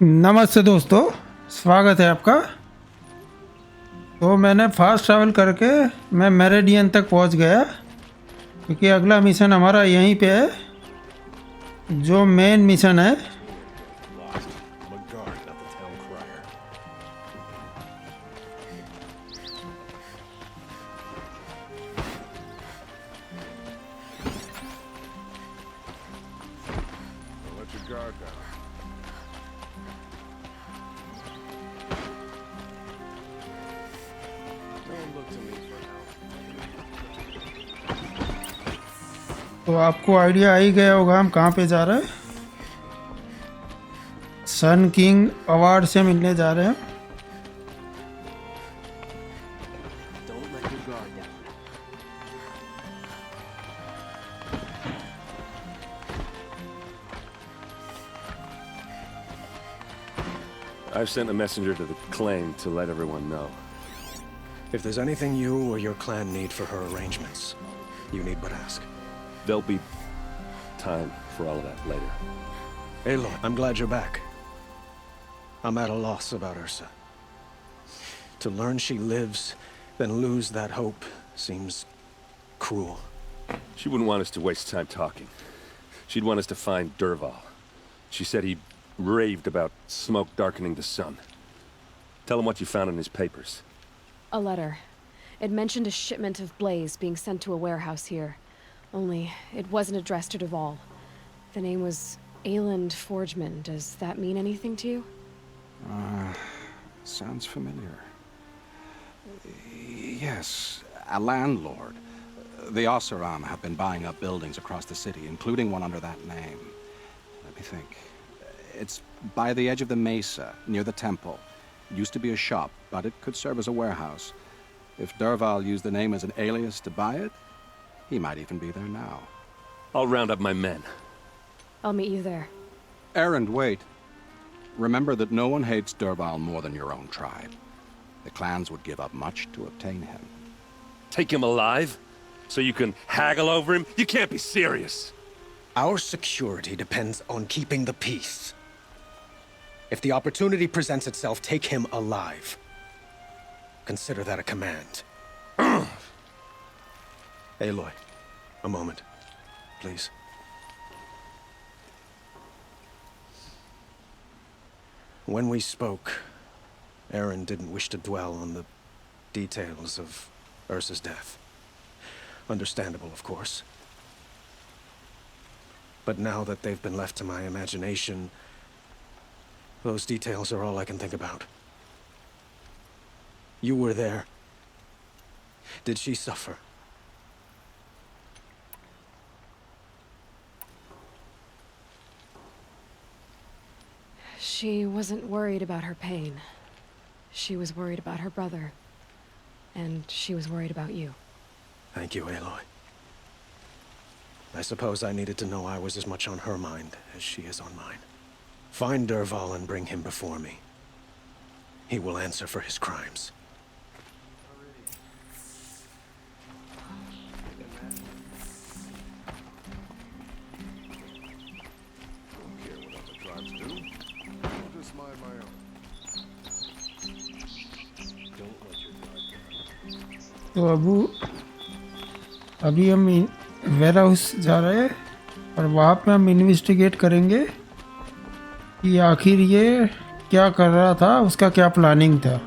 नमस्ते दोस्तों, स्वागत है आपका। तो मैंने फास्ट ट्रैवल करके मैं मेरिडियन तक पहुंच गया, क्योंकि अगला मिशन हमारा यहीं पे है, जो मेन मिशन है। तो आपको आइडिया आ ही गया होगा हम कहाँ पे जा रहे हैं। सन किंग अवार्ड से मिलने जा रहे हैं। I've sent a messenger to the claim to let everyone know. If there's anything you or your clan need for her arrangements, you need but ask. There'll be time for all of that later. Aloy, I'm glad you're back. I'm at a loss about Ursa. To learn she lives, then lose that hope, seems cruel. She wouldn't want us to waste time talking. She'd want us to find Dervahl. She said he raved about smoke darkening the sun. Tell him what you found in his papers. A letter. It mentioned a shipment of blaze being sent to a warehouse here. Only, it wasn't addressed to Dervahl. The name was Ayland Forgeman. Does that mean anything to you? Sounds familiar. Yes, a landlord. The Oseram have been buying up buildings across the city, including one under that name. Let me think. It's by the edge of the mesa, near the temple. Used to be a shop, but it could serve as a warehouse. If Dervahl used the name as an alias to buy it, he might even be there now. I'll round up my men. I'll meet you there. Erend, wait. Remember that no one hates Dervahl more than your own tribe. The clans would give up much to obtain him. Take him alive? So you can haggle over him? You can't be serious. Our security depends on keeping the peace. If the opportunity presents itself, take him alive. Consider that a command. Aloy, a moment, please. When we spoke, Aaron didn't wish to dwell on the details of Ursa's death. Understandable, of course. But now that they've been left to my imagination, those details are all I can think about. You were there. Did she suffer? She wasn't worried about her pain. She was worried about her brother. And she was worried about you. Thank you, Aloy. I suppose I needed to know I was as much on her mind as she is on mine. Find Dervahl and bring him before me. He will answer for his crimes. तो अभी हम ware house जा रहे हैं और वहाँ पे हम इन्वेस्टिगेट करेंगे कि आखिर ये क्या कर रहा था, उसका क्या प्लानिंग था।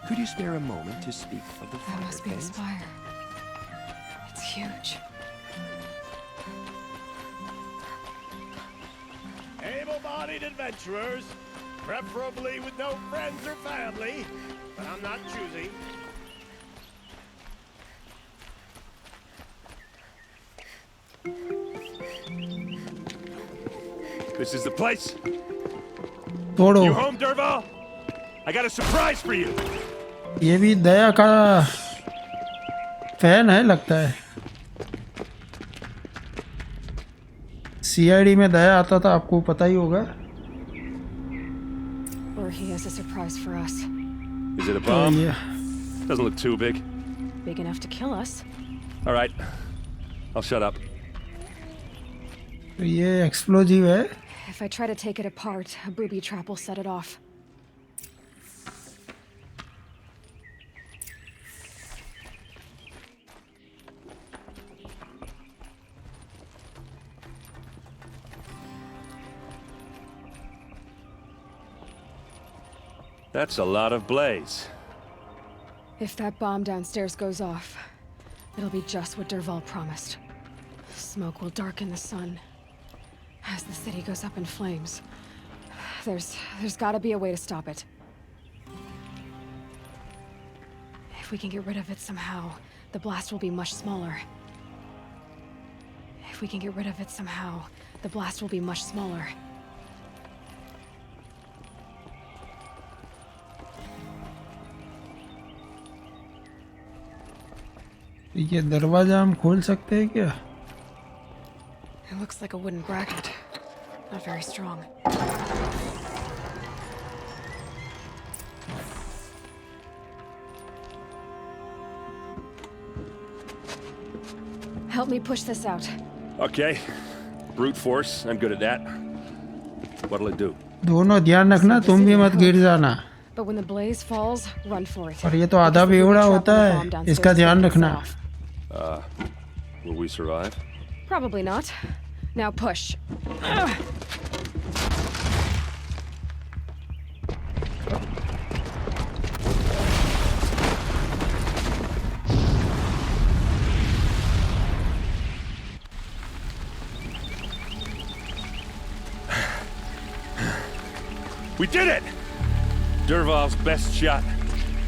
Could you spare a moment to speak of the That must be the spire. It's huge. Able-bodied adventurers, preferably with no friends or family, but I'm not choosy. This is the place. तोड़ो। You home, Dervahl? I got a surprise for you. ये भी दया का fan है लगता है। CID में दया आता था, आपको पता ही होगा। Or he has a surprise for us. Is it a तो bomb? ये Doesn't look too big. Big enough to kill us. All right. I'll shut up. तो ये एक्सप्लोजिव है. If I try to take it apart, a booby trap will set it off. That's a lot of blaze. If that bomb downstairs goes off, it'll be just what Dervahl promised. Smoke will darken the sun as the city goes up in flames. There's gotta be a way to stop it. If we can get rid of it somehow, the blast will be much smaller. If we can get rid of it somehow, the blast will be much smaller. ये दरवाजा हम खोल सकते हैं क्या? It looks like a wooden bracket. Not very strong. Help me push this out. Okay. Brute force. I'm good at that. What'll it do? दोनों ध्यान रखना, तुम भी मत गिर जाना. But when the blaze falls, run for it. और ये तो आधा बेवड़ा होता है, इसका ध्यान रखना. Will we survive? Probably not. Now push. We did it! Dervahl's best shot,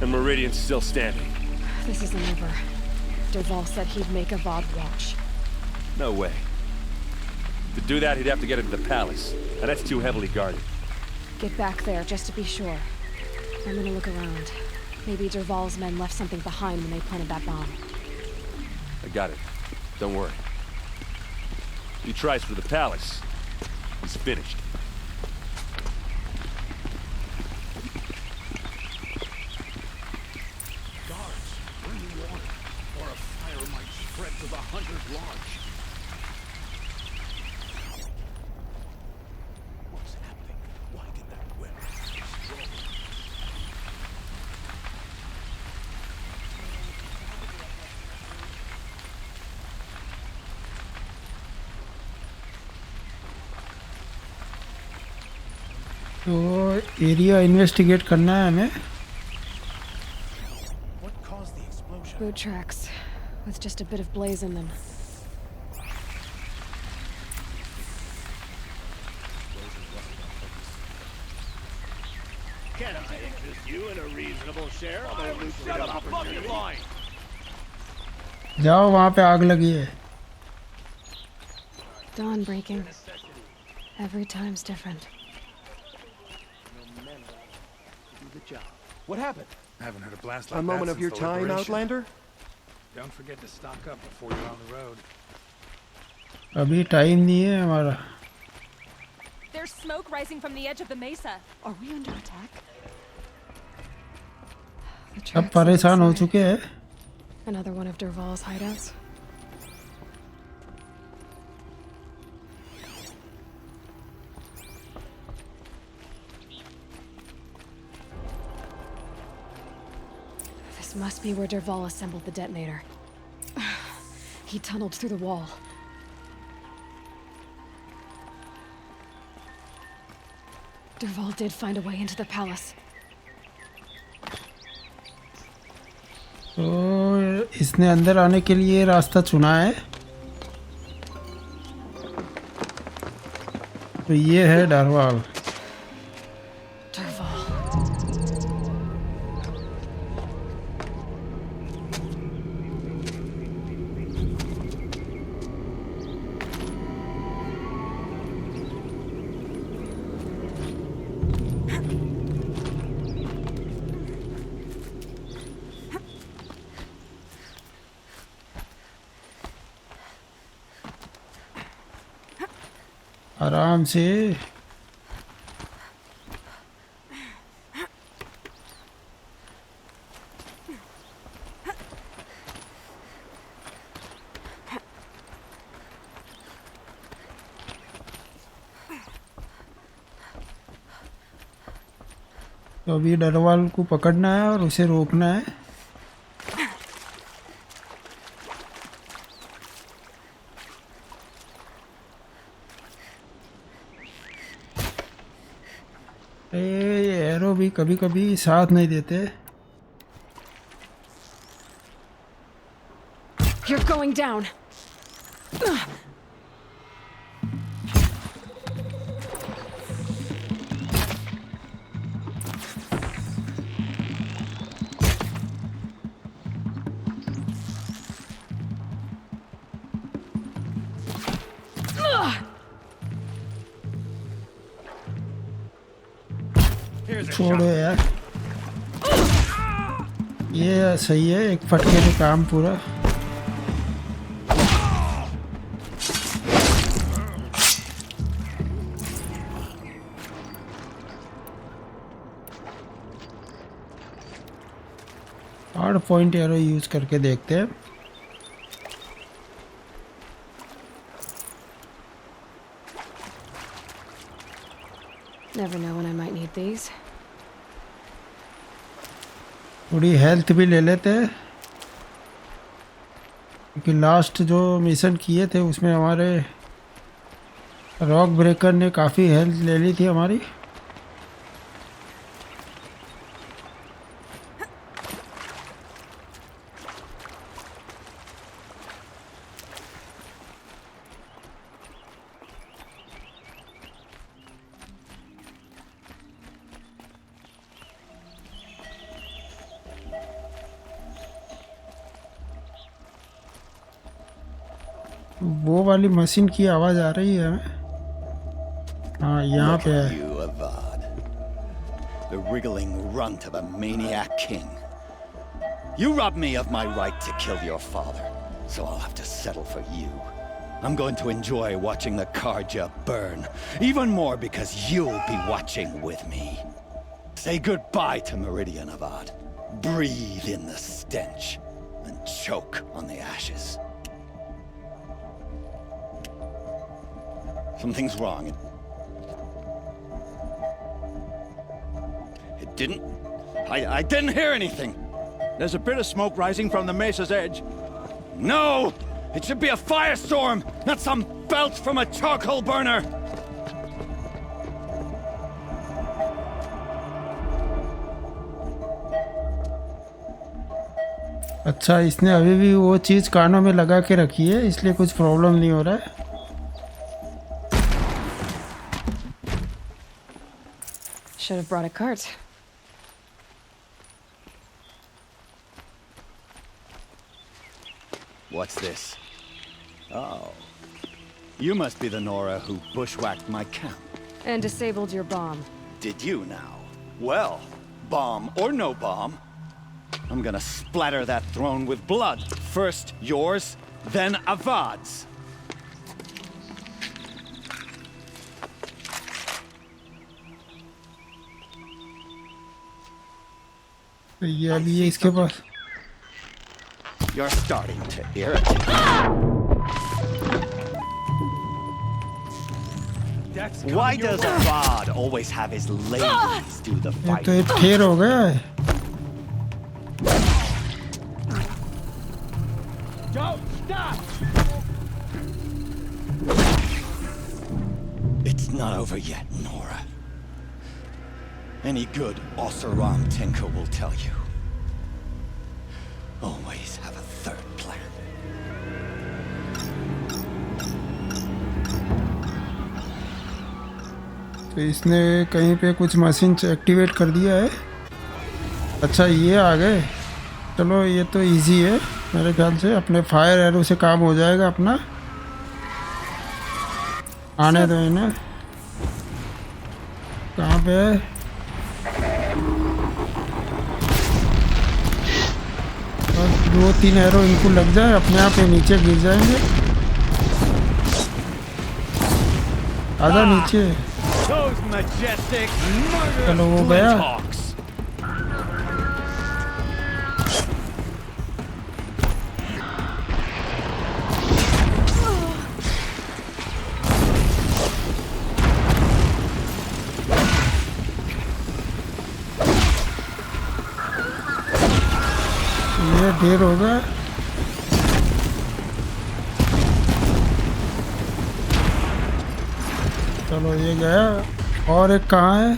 and Meridian's still standing. This isn't over. Dervahl said he'd make a Vod watch. No way. To do that, he'd have to get into the palace, and that's too heavily guarded. Get back there, just to be sure. I'm gonna look around. Maybe Dervahl's men left something behind when they planted that bomb. I got it. Don't worry. He tries for the palace. He's finished. Guards, bring me water, or a fire might spread to the Hunter's Lodge. What's happening? Why did that web explode? तो area investigate करना है हमें. What caused the explosion? Boot tracks, with just a bit of blaze in them. Can I interest you in a reasonable share of a lucrative opportunity? जाओ, वहाँ पे आग लगी है. Dawn breaking. Every time's different. What happened? Haven't heard a blast like A moment that of your since the time, Liberation. Outlander? Don't forget to stock up before you're on the road. अभी time नहीं है हमारा. There's smoke rising from the edge of the mesa. Are we under attack? The सब tracks परेशान हो inside. चुके हैं. Another one of Dervahl's hideouts. This must be where Dervahl assembled the detonator. He tunneled through the wall. Dervahl did find a way into the palace. तो इसने अंदर आने के लिए रास्ता चुना है. तो ये है डरवाल. Dervahl. आराम से. तो अभी डरवाल को पकड़ना है और उसे रोकना है। ये एरो भी कभी कभी साथ नहीं देते। You're going down. छोड़ो यार, ये सही है, एक फटके में काम पूरा। हार्ड पॉइंट एरो यूज करके देखते हैं। Never know when I might need these. थोड़ी हेल्थ भी ले लेते हैं, क्योंकि लास्ट जो मिशन किए थे उसमें हमारे रॉक ब्रेकर ने काफ़ी हेल्थ ले ली थी हमारी। वो वाली मशीन की आवाज़ आ रही है हमें। हाँ, यहाँ पे है। You, Avad, the wriggling runt of a maniac king. You robbed me of my right to kill your father, so I'll have to settle for you. I'm going to enjoy watching the Karja burn, even more because you'll be watching with me. Say goodbye to Meridian, Avad. Breathe in the stench, and choke on the ashes. Something's wrong. It didn't... I didn't hear anything. There's a bit of smoke rising from the mesa's edge. No! It should be a firestorm, not some belch from a charcoal burner! अच्छा, इसने अभी भी वो चीज़ कानों में लगा के रखी है, इसलिए कुछ प्रॉब्लम नहीं हो रहा है। Should have brought a cart. What's this? Oh. You must be the Nora who bushwhacked my camp. And disabled your bomb. Did you now? Well, bomb or no bomb, I'm gonna splatter that throne with blood. First yours, then Avad's. तो ये अभी ये इसके पास। You're starting to irritate. Why does Avad always have his ladies do the ये तो fighting? एक ठेर हो गया है। Don't stop! It's not over yet, Nora. Any good Oseram tinker will tell you. Always have a third plan. तो इसने कहीं पे कुछ मशीन एक्टिवेट कर दिया है। अच्छा, ये आ गए। चलो, ये तो इजी है मेरे ख्याल से। अपने फायर एरो से काम हो जाएगा अपना। आने दो इन्हें। कहाँ पे है? और 2-3 एरो इनको लग जाए, अपने आप ये नीचे गिर जाएंगे। आजा नीचे। चलो, वो गया। देर हो गया। चलो ये गया, और एक कहाँ है?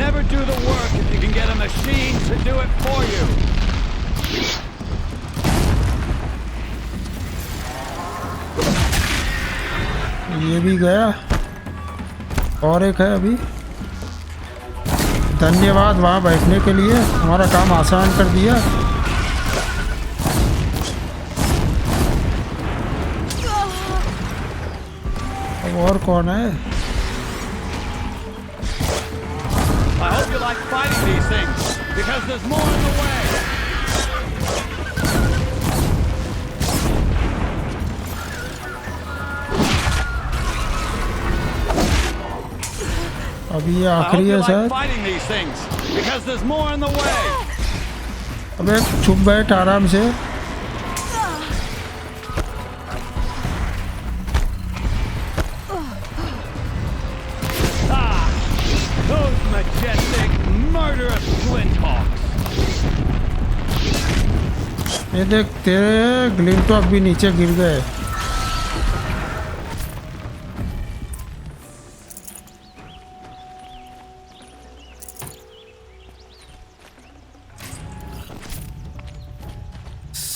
Never do the work if you can get a machine to do it for you. ये भी गया, और एक है अभी। धन्यवाद वहाँ बैठने के लिए, हमारा काम आसान कर दिया। अब और कौन है? I hope you like fighting these things, because there's more in the way. अभी ये I hope आखिरी you है like शायद। fighting these things, because there's more in the way. अबे चुप बैठ आराम से। Those majestic, murderous flinthawks. ये देख, तेरे ग्लिंटॉक भी नीचे गिर गए।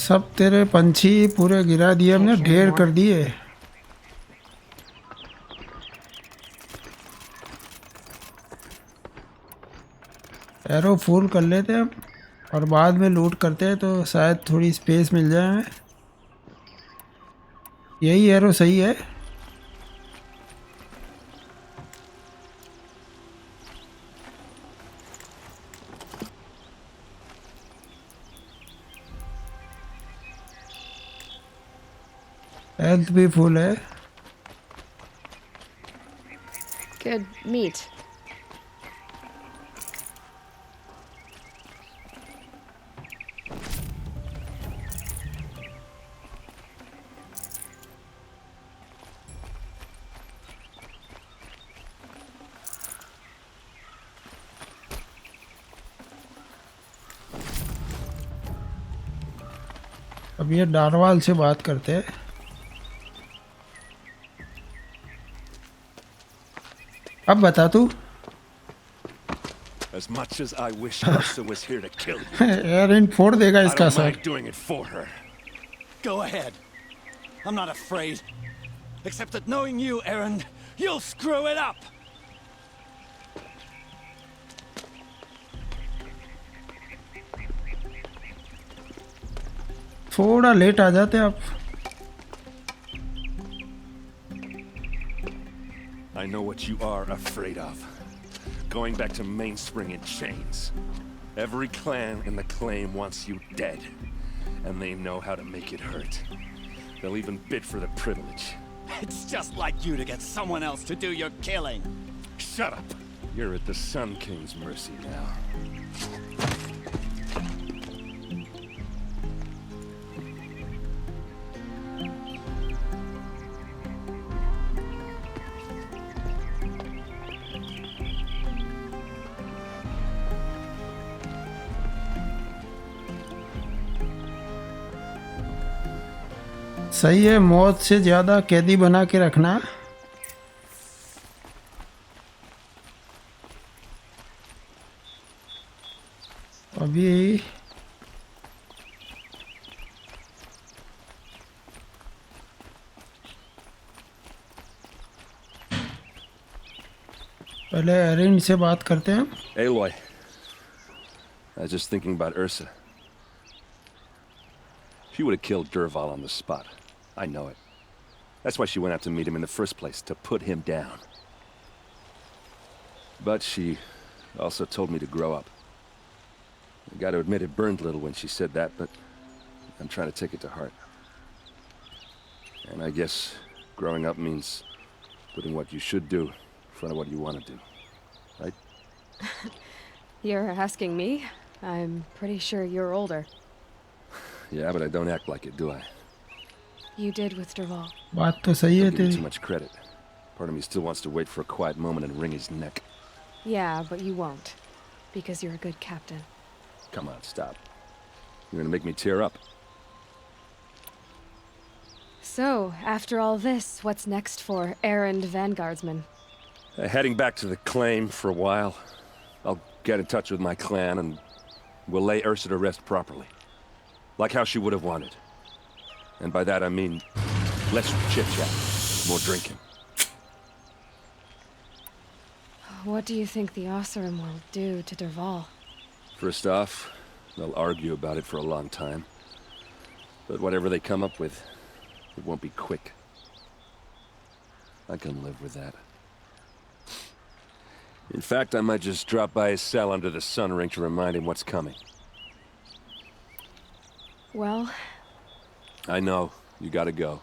सब तेरे पंछी पूरे गिरा दिए हमने, ढेर कर दिए। एरो फुल कर लेते हैं और बाद में लूट करते हैं, तो शायद थोड़ी स्पेस मिल जाए हमें। यही एरो सही है। हेल्थ भी फुल है। Good meat. अब ये डारवाल से बात करते हैं। अब बता तू। As much as I wish Ursa was here to kill you, एरिन फोड़ देगा I इसका don't sir. mind doing it for her. Go ahead. I'm not afraid. Except that knowing you, Aaron, you'll screw it up. थोड़ा late आ जाते आप। I know what you are afraid of. Going back to Mainspring in chains. Every clan in the claim wants you dead. And they know how to make it hurt. They'll even bid for the privilege. It's just like you to get someone else to do your killing. Shut up! You're at the Sun King's mercy now. सही है, मौत से ज्यादा कैदी बना के रखना। अभी पहले एरिन से बात करते हैं। Aloy. I was just thinking about Ursa. She would have killed Dervahl on the spot. I know it. That's why she went out to meet him in the first place, to put him down. But she also told me to grow up. I gotta admit it burned a little when she said that, but I'm trying to take it to heart. And I guess growing up means putting what you should do in front of what you want to do. Right? You're asking me? I'm pretty sure you're older. Yeah, but I don't act like it, do I? You did with Dervahl. बात तो सही है Don't give me तेरी। too much credit. Part of me still wants to wait for a quiet moment and wring his neck. Yeah, but you won't. Because you're a good captain. Come on, stop. You're gonna make me tear up. So, after all this, what's next for errand vanguardsman? Heading back to the claim for a while. I'll get in touch with my clan and we'll lay Ursa to rest properly. Like how she would have wanted. And by that I mean less chit-chat, more drinking. What do you think the Oseram will do to Dervahl? First off, they'll argue about it for a long time. But whatever they come up with, it won't be quick. I can live with that. In fact, I might just drop by his cell under the sun ring to remind him what's coming. Well... I know. You gotta go.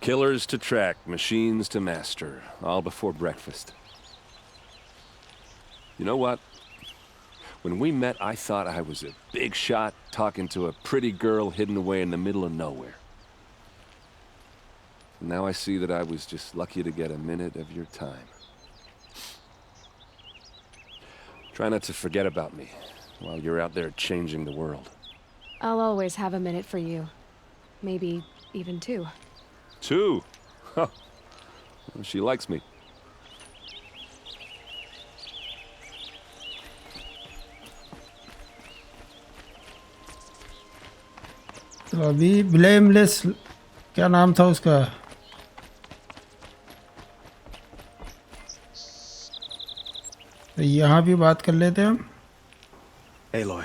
Killers to track, machines to master. All before breakfast. You know what? When we met, I thought I was a big shot talking to a pretty girl hidden away in the middle of nowhere. Now I see that I was just lucky to get a minute of your time. Try not to forget about me while you're out there changing the world. I'll always have a minute for you. Maybe even two. Two? Huh. Well, she likes me. तो अभी blameless क्या नाम था उसका? तो यहाँ भी बात कर लेते हैं हम. Aloy,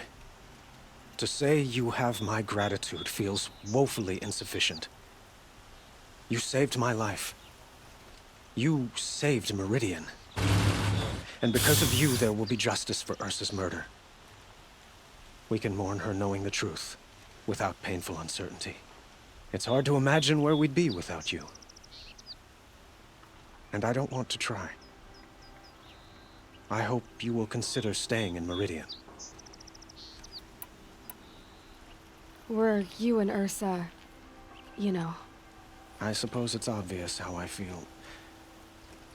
to say you have my gratitude feels woefully insufficient. You saved my life. You saved Meridian. And because of you, there will be justice for Ursa's murder. We can mourn her knowing the truth, without painful uncertainty. It's hard to imagine where we'd be without you. And I don't want to try. I hope you will consider staying in Meridian. Were you and Ursa, you know... I suppose it's obvious how I feel.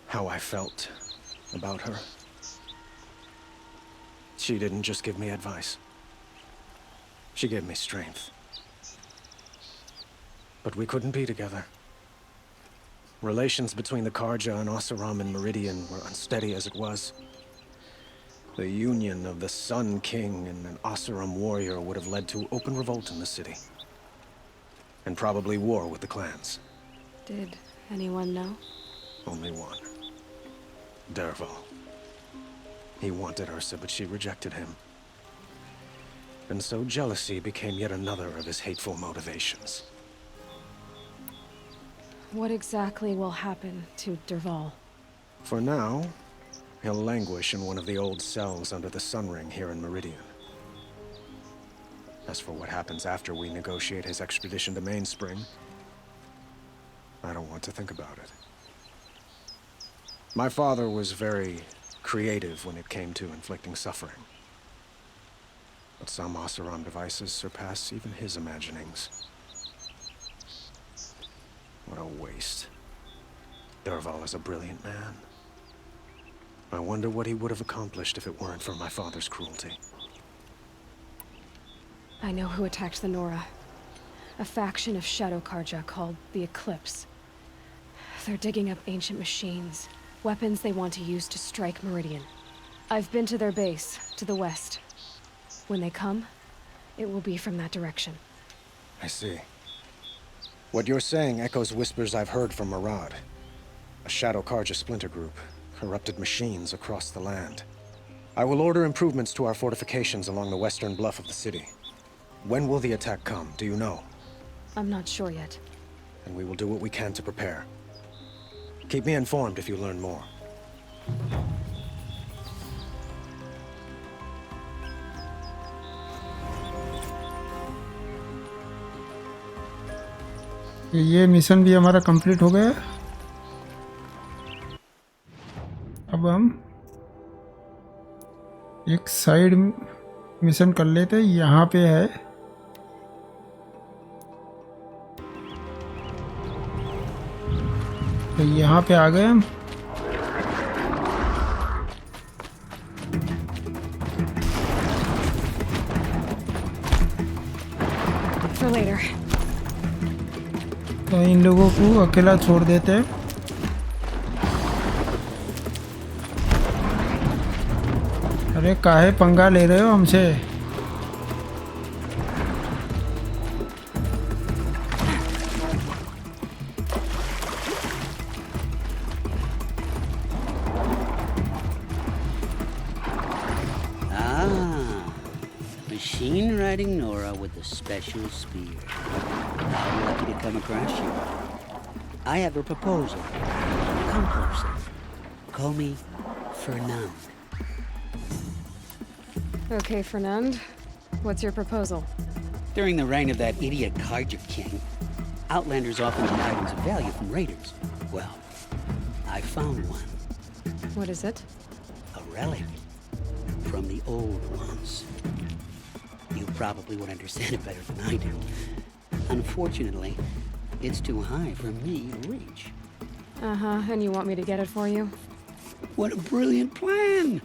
How I felt about her. She didn't just give me advice. She gave me strength. But we couldn't be together. Relations between the Karja and Oseram and Meridian were unsteady as it was. The union of the Sun King and an Oseram warrior would have led to open revolt in the city. And probably war with the clans. Did anyone know? Only one. Dervahl. He wanted Ursa, but she rejected him. And so jealousy became yet another of his hateful motivations. What exactly will happen to Dervahl? For now, he'll languish in one of the old cells under the Sun Ring here in Meridian. As for what happens after we negotiate his extradition to Mainspring, I don't want to think about it. My father was very creative when it came to inflicting suffering. But some Oseram devices surpass even his imaginings. What a waste. Dervahl is a brilliant man. I wonder what he would have accomplished if it weren't for my father's cruelty. I know who attacked the Nora. A faction of Shadow Karja called the Eclipse. They're digging up ancient machines, weapons they want to use to strike Meridian. I've been to their base, to the west. When they come, it will be from that direction. I see. What you're saying echoes whispers I've heard from Murad. A Shadow Karja splinter group, corrupted machines across the land. I will order improvements to our fortifications along the western bluff of the city. When will the attack come, do you know? I'm not sure yet. And we will do what we can to prepare. Keep me informed if you learn more. ये mission भी हमारा complete हो गया. अब हम एक side mission कर लेते हैं. यहाँ पे है तो यहाँ पे आ गए हम। For later. तो इन लोगों को अकेला छोड़ देते हैं। अरे काहे पंगा ले रहे हो हमसे? Machine riding Nora with a special spear. How lucky to come across you. I have a proposal. Come closer. Call me Fernand. Okay, Fernand. What's your proposal? During the reign of that idiot Carja King, Outlanders often had items of value from raiders. Well, I found one. What is it? A relic from the old ones. You probably would understand it better than I do. Unfortunately, it's too high for me to reach. Uh-huh, and you want me to get it for you? What a brilliant plan!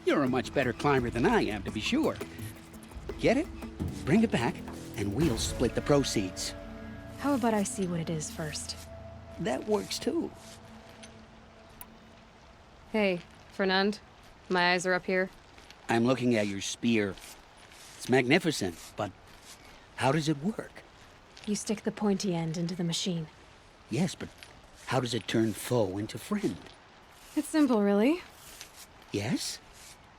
You're a much better climber than I am, to be sure. Get it, bring it back, and we'll split the proceeds. How about I see what it is first? That works too. Hey, Fernand. My eyes are up here. I'm looking at your spear. It's magnificent, but how does it work? You stick the pointy end into the machine. Yes, but how does it turn foe into friend? It's simple, really. Yes?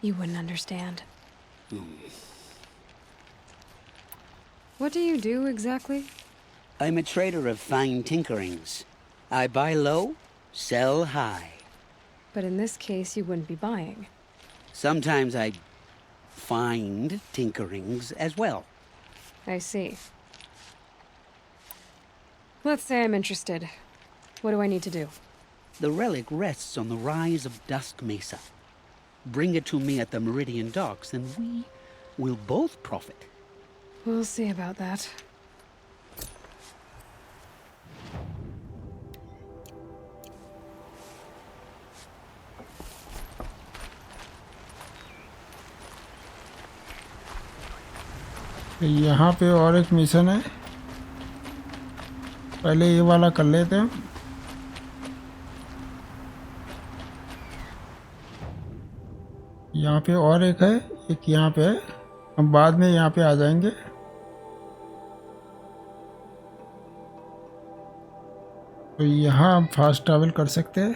You wouldn't understand. What do you do, exactly? I'm a trader of fine tinkerings. I buy low, sell high. But in this case, you wouldn't be buying. Sometimes I find tinkerings as well. I see. Let's say I'm interested. What do I need to do? The relic rests on the rise of Dusk Mesa. Bring it to me at the Meridian Docks, and we will both profit. We'll see about that. यहाँ पे और एक mission है, पहले ये वाला कर लेते हैं। यहाँ पे और एक है, एक यहाँ पे है, हम बाद में यहाँ पे आ जाएंगे। तो यहाँ हम फास्ट ट्रैवल कर सकते हैं।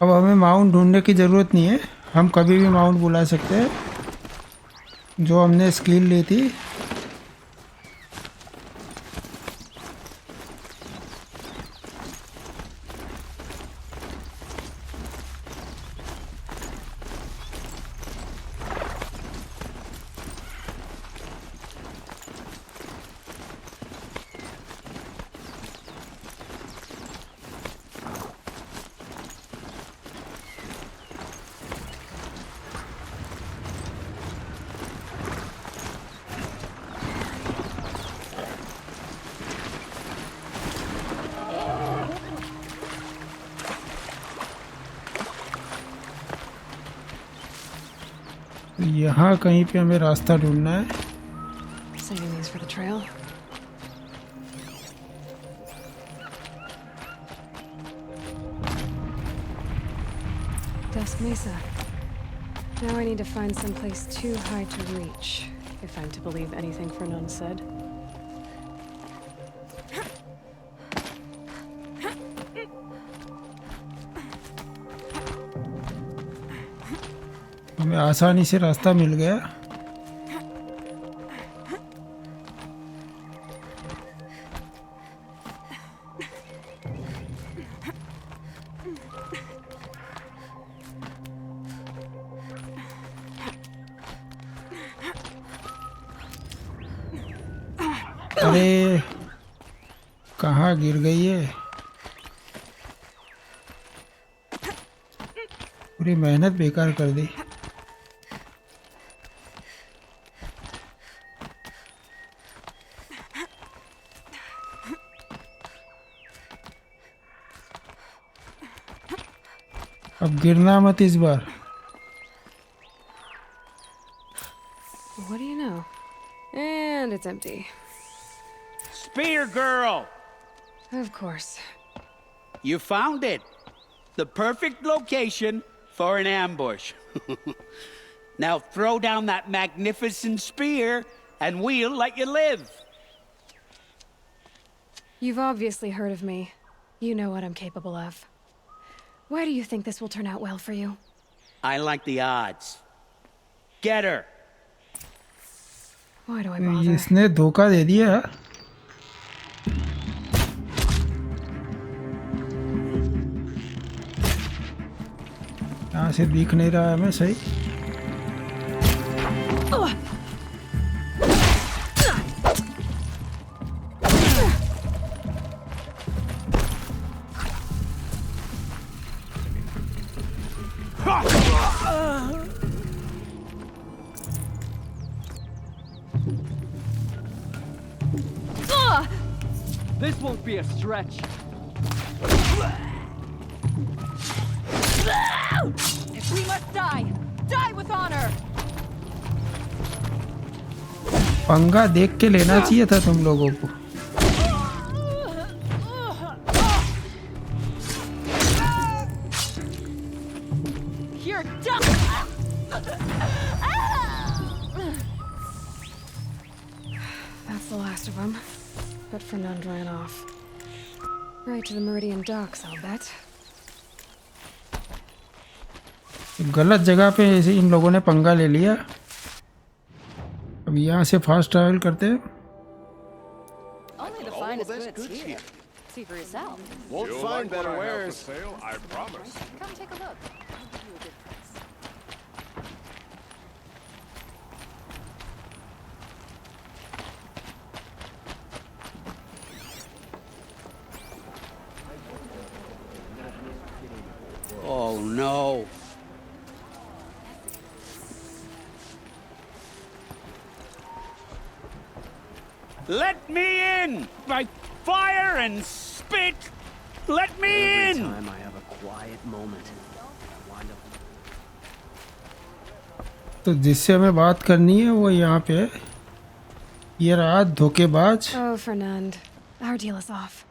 अब हमें माउंट ढूंढने की ज़रूरत नहीं है, हम कभी भी माउंट बुला सकते हैं जो हमने स्किल ली थी। यहाँ कहीं पे हमें रास्ता ढूंढना है। Saving these for the trail. Dusk Mesa. Now I need to find some place too high to reach, if I'm to believe anything Fernand said. हमें आसानी से रास्ता मिल गया। अरे कहाँ गिर गई है? पूरी मेहनत बेकार कर दी। अब गिरना मत इस बार। What do you know? And it's empty. Spear girl! Of course. You found it. The perfect location for an ambush. Now throw down that magnificent spear, and we'll let you live. You've obviously heard of me. You know what I'm capable of. Why do you think this will turn out well for you? I like the odds. Get her. Why do I bother? इसने धोखा दे दिया। यहाँ से दिख नहीं रहा है मैं सही। This won't be a stretch. If we must die, die with honor! पंगा देख के लेना चाहिए था तुम लोगों को। You're done! That's the last of them. But Fernand ran off. Right to the Meridian docks, I'll bet. गलत जगह पे ऐसे इन लोगों ने पंगा ले लिया। अब यहाँ से फास्ट ट्रैवल करते हैं। Only the finest goods here. See for yourself. Won't find better wares. Sale, I promise. Come take a look. I'll give you a good price. Oh no. Let me in! By fire and spit! Let me in! Every time I have a quiet moment, I wind up. तो जिससे हमें बात करनी है वो यहाँ पे है। ये रहा धोखेबाज। Oh, Fernand. Our deal is off.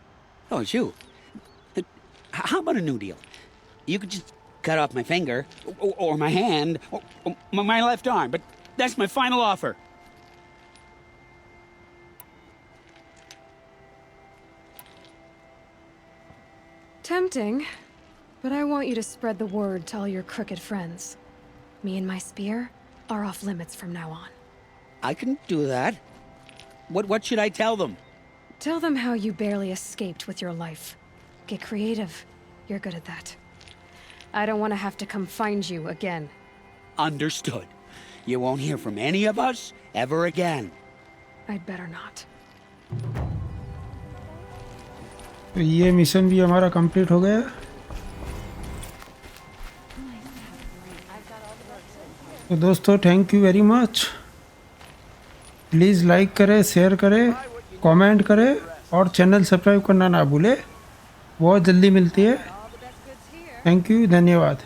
Oh, it's you. How about a new deal? You could just cut off my finger, or my hand, or my left arm, but that's my final offer. Tempting, but I want you to spread the word to all your crooked friends. Me and my spear are off limits from now on. I can do that. What should I tell them? Tell them how you barely escaped with your life. Get creative. You're good at that. I don't want to have to come find you again. Understood. You won't hear from any of us ever again. I'd better not. तो ये mission भी हमारा complete हो गया। तो दोस्तों thank you very much. Please like करें, share करें, कमेंट करें और चैनल सब्सक्राइब करना ना भूलें। बहुत जल्दी मिलती है। थैंक यू, धन्यवाद।